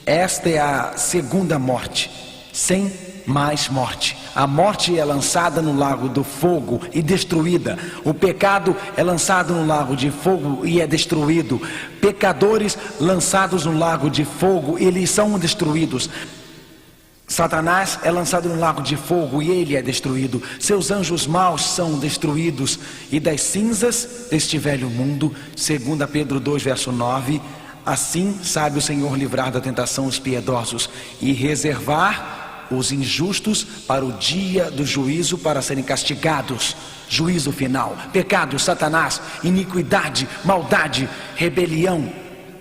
esta é a segunda morte, sem mais morte. A morte é lançada no lago do fogo e destruída. O pecado é lançado no lago de fogo e é destruído. Pecadores lançados no lago de fogo, eles são destruídos. Satanás é lançado no lago de fogo e ele é destruído. Seus anjos maus são destruídos. E das cinzas deste velho mundo, 2 Pedro 2, verso 9, assim sabe o Senhor livrar da tentação os piedosos e reservar os injustos para o dia do juízo, para serem castigados. Juízo final. Pecado, Satanás, iniquidade, maldade, rebelião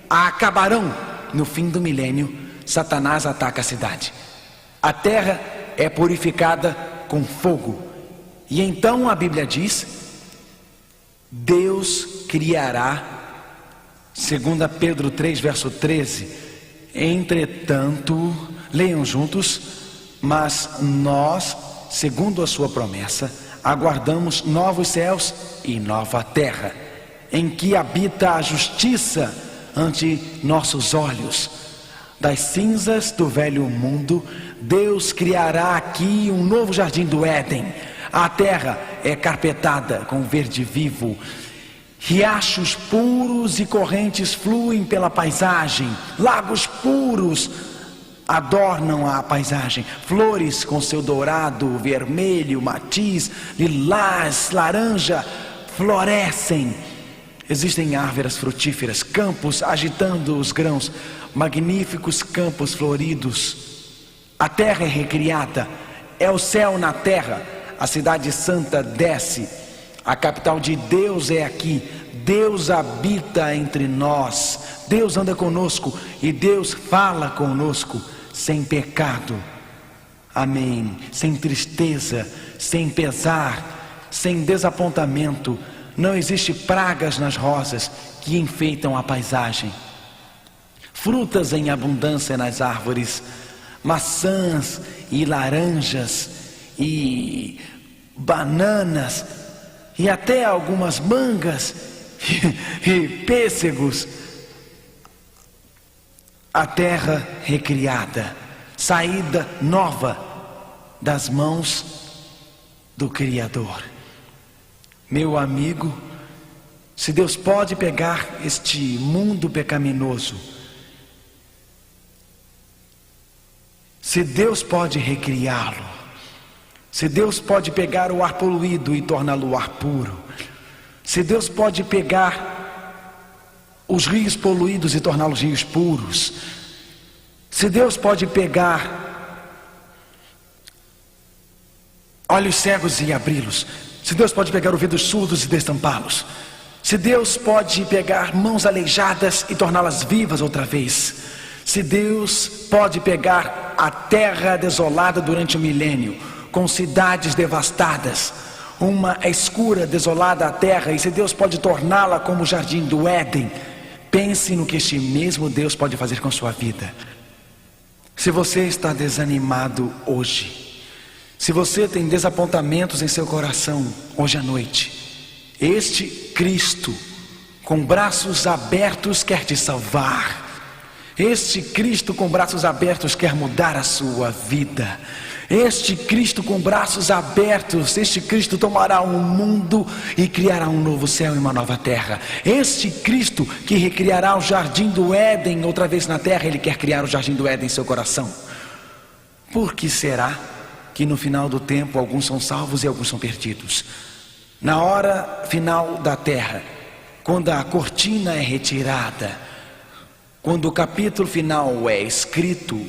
acabarão. No fim do milênio, Satanás ataca a cidade. A terra é purificada com fogo. E então a Bíblia diz, Deus criará, 2 Pedro 3, verso 13, entretanto, leiam juntos, mas nós, segundo a sua promessa, aguardamos novos céus e nova terra, em que habita a justiça ante nossos olhos. Das cinzas do velho mundo, Deus criará aqui um novo jardim do Éden. A terra é carpetada com verde vivo. Riachos puros e correntes fluem pela paisagem. Lagos puros adornam a paisagem. Flores com seu dourado, vermelho, matiz, lilás, laranja, florescem. Existem árvores frutíferas, campos agitando os grãos, magníficos campos floridos. A terra é recriada, é o céu na terra. A cidade santa desce, a capital de Deus é aqui. Deus habita entre nós, Deus anda conosco e Deus fala conosco sem pecado. Amém. Sem tristeza, sem pesar, sem desapontamento. Não existe pragas nas rosas que enfeitam a paisagem. Frutas em abundância nas árvores, maçãs e laranjas e bananas e até algumas mangas e pêssegos. A terra recriada, saída nova das mãos do Criador. Meu amigo, se Deus pode pegar este mundo pecaminoso, se Deus pode recriá-lo, se Deus pode pegar o ar poluído e torná-lo ar puro, se Deus pode pegar os rios poluídos e torná-los rios puros, se Deus pode pegar olhos cegos e abri-los, se Deus pode pegar ouvidos surdos e destampá-los, se Deus pode pegar mãos aleijadas e torná-las vivas outra vez, se Deus pode pegar a terra desolada durante o milênio, com cidades devastadas, uma escura, desolada a terra, e se Deus pode torná-la como o jardim do Éden, pense no que este mesmo Deus pode fazer com sua vida. Se você está desanimado hoje, se você tem desapontamentos em seu coração hoje à noite, este Cristo com braços abertos quer te salvar. Este Cristo com braços abertos quer mudar a sua vida. Este Cristo com braços abertos, este Cristo tomará um mundo e criará um novo céu e uma nova terra. Este Cristo que recriará o jardim do Éden outra vez na terra, Ele quer criar o jardim do Éden em seu coração. Por que será que no final do tempo alguns são salvos e alguns são perdidos? Na hora final da terra, quando a cortina é retirada, quando o capítulo final é escrito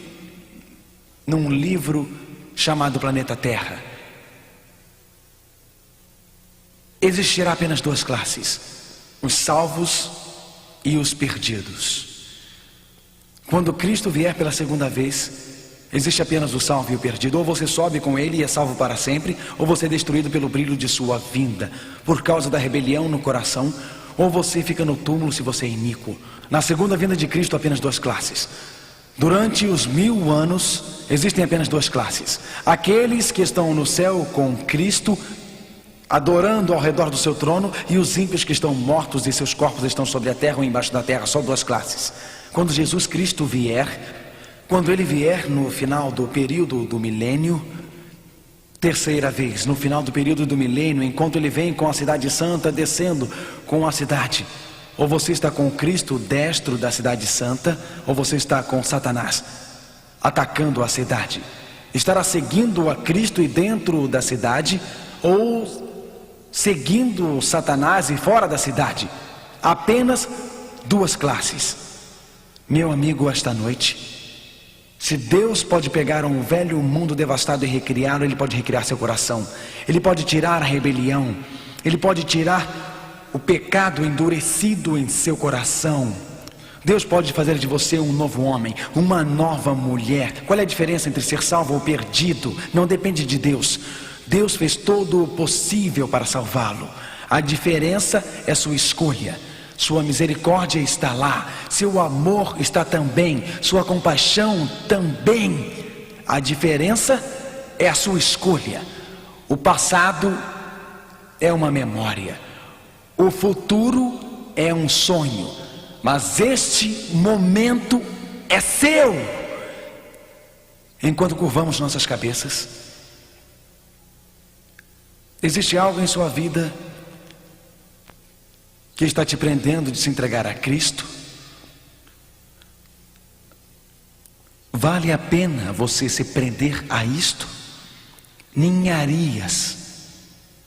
num livro chamado Planeta Terra, existirá apenas duas classes: os salvos e os perdidos. Quando Cristo vier pela segunda vez, existe apenas o salvo e o perdido. Ou você sobe com Ele e é salvo para sempre, ou você é destruído pelo brilho de sua vinda, por causa da rebelião no coração, ou você fica no túmulo se você é iníquo. Na segunda vinda de Cristo, apenas duas classes. Durante os 1000 anos, existem apenas duas classes: aqueles que estão no céu com Cristo, adorando ao redor do seu trono, e os ímpios que estão mortos e seus corpos estão sobre a terra ou embaixo da terra. Só duas classes. Quando Jesus Cristo vier, quando Ele vier no final do período do milênio, terceira vez, no final do período do milênio, enquanto Ele vem com a cidade santa descendo com a cidade, ou você está com Cristo destro da cidade santa, ou você está com Satanás atacando a cidade. Estará seguindo a Cristo e dentro da cidade, ou seguindo Satanás e fora da cidade. Apenas duas classes. Meu amigo, esta noite, se Deus pode pegar um velho mundo devastado e recriá-lo, Ele pode recriar seu coração. Ele pode tirar a rebelião, Ele pode tirar o pecado endurecido em seu coração. Deus pode fazer de você um novo homem, uma nova mulher. Qual é a diferença entre ser salvo ou perdido? Não depende de Deus. Deus fez todo o possível para salvá-lo. A diferença é sua escolha. Sua misericórdia está lá, seu amor está também, sua compaixão também. A diferença é a sua escolha. O passado é uma memória, o futuro é um sonho, mas este momento é seu. Enquanto curvamos nossas cabeças, existe algo em sua vida que está te prendendo de se entregar a Cristo? Vale a pena você se prender a isto? Ninharias,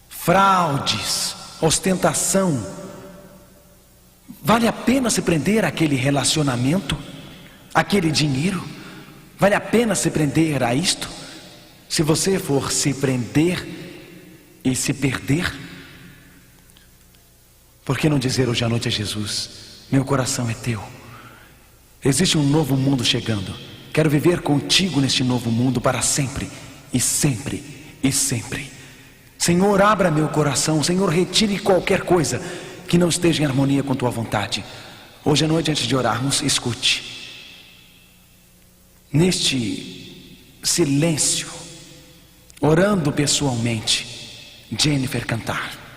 fraudes, ostentação. Vale a pena se prender àquele relacionamento, àquele dinheiro? Vale a pena se prender a isto? Se você for se prender e se perder, por que não dizer hoje à noite a Jesus: meu coração é teu, existe um novo mundo chegando, quero viver contigo neste novo mundo para sempre e sempre e sempre. Senhor, abra meu coração. Senhor, retire qualquer coisa que não esteja em harmonia com tua vontade. Hoje à noite, antes de orarmos, escute. Neste silêncio, orando pessoalmente, Jennifer cantar.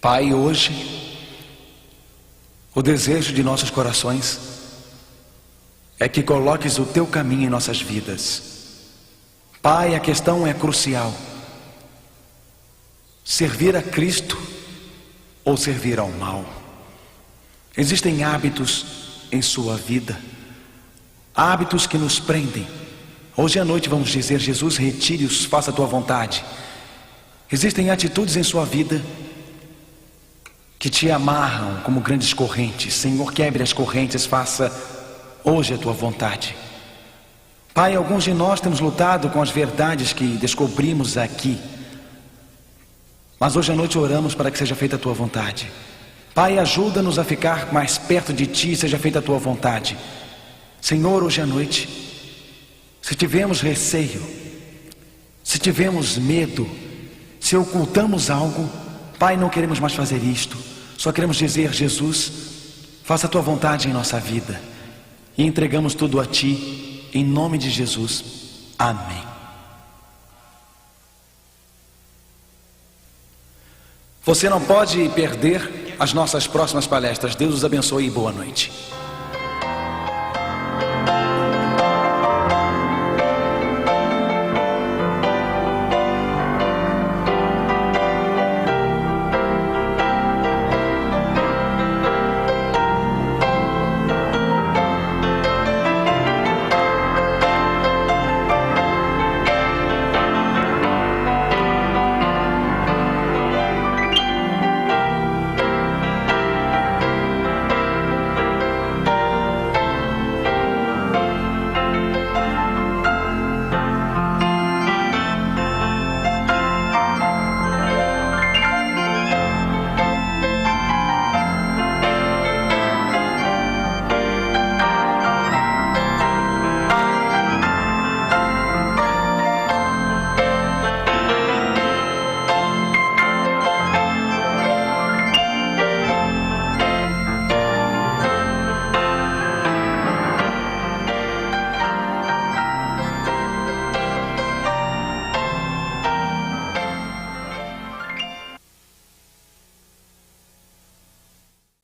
Pai, hoje, o desejo de nossos corações é que coloques o teu caminho em nossas vidas. Pai, a questão é crucial: servir a Cristo ou servir ao mal? Existem hábitos em sua vida, hábitos que nos prendem. Hoje à noite vamos dizer: Jesus, retire-os, faça a tua vontade. Existem atitudes em sua vida que te amarram como grandes correntes. Senhor, quebre as correntes, faça hoje a tua vontade. Pai, alguns de nós temos lutado com as verdades que descobrimos aqui, mas hoje à noite oramos para que seja feita a tua vontade. Pai, ajuda-nos a ficar mais perto de ti, seja feita a tua vontade. Senhor, hoje à noite, se tivemos receio, se tivemos medo, se ocultamos algo, Pai, não queremos mais fazer isto. Só queremos dizer: Jesus, faça a tua vontade em nossa vida. E entregamos tudo a ti, em nome de Jesus. Amém. Você não pode perder as nossas próximas palestras. Deus os abençoe e boa noite.